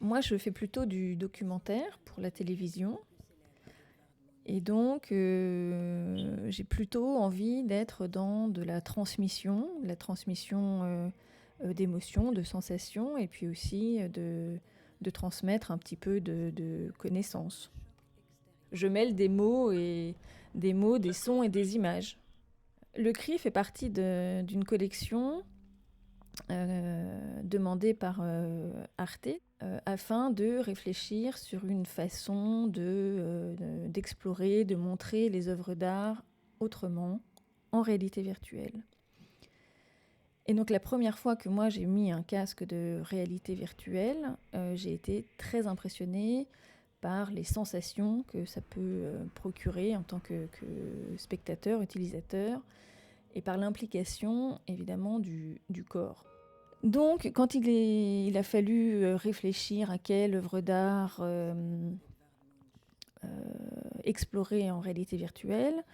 Moi, je fais plutôt du documentaire pour la télévision. Et donc, j'ai plutôt envie d'être dans de la transmission d'émotions, de sensations, et puis aussi de transmettre un petit peu de connaissances. Je mêle des sons et des images. Le CRI fait partie d'une collection demandée par Arte afin de réfléchir sur une façon d'explorer, de montrer les œuvres d'art autrement, en réalité virtuelle. Et donc la première fois que moi j'ai mis un casque de réalité virtuelle, j'ai été très impressionnée par les sensations que ça peut procurer en tant que spectateur, utilisateur, et par l'implication évidemment du corps. Donc, quand il a fallu réfléchir à quelle œuvre d'art explorer en réalité virtuelle,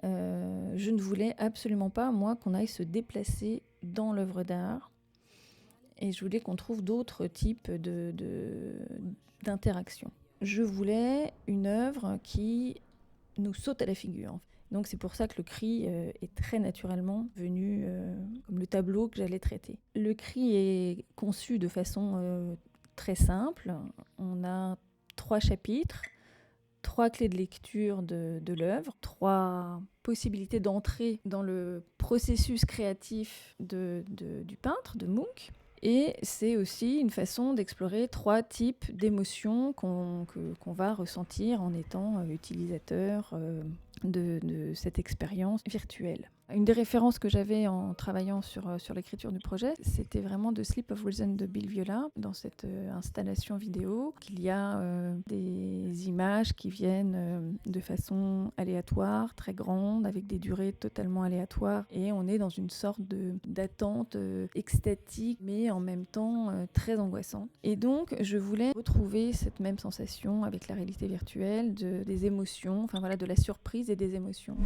je ne voulais absolument pas, moi, qu'on aille se déplacer dans l'œuvre d'art. Et je voulais qu'on trouve d'autres types d'interactions. Je voulais une œuvre qui nous saute à la figure. Donc c'est pour ça que le CRI est très naturellement venu comme le tableau que j'allais traiter. Le CRI est conçu de façon très simple. On a 3 chapitres, 3 clés de lecture de l'œuvre, 3 possibilités d'entrer dans le processus créatif du peintre, de Munch. Et c'est aussi une façon d'explorer 3 types d'émotions qu'on va ressentir en étant utilisateur de cette expérience virtuelle. Une des références que j'avais en travaillant sur l'écriture du projet, c'était vraiment The Sleep of Reason de Bill Viola. Dans cette installation vidéo, il y a des images qui viennent de façon aléatoire, très grande, avec des durées totalement aléatoires. Et on est dans une sorte d'attente extatique, mais en même temps très angoissante. Et donc, je voulais retrouver cette même sensation avec la réalité virtuelle, des émotions, enfin voilà, de la surprise et des émotions.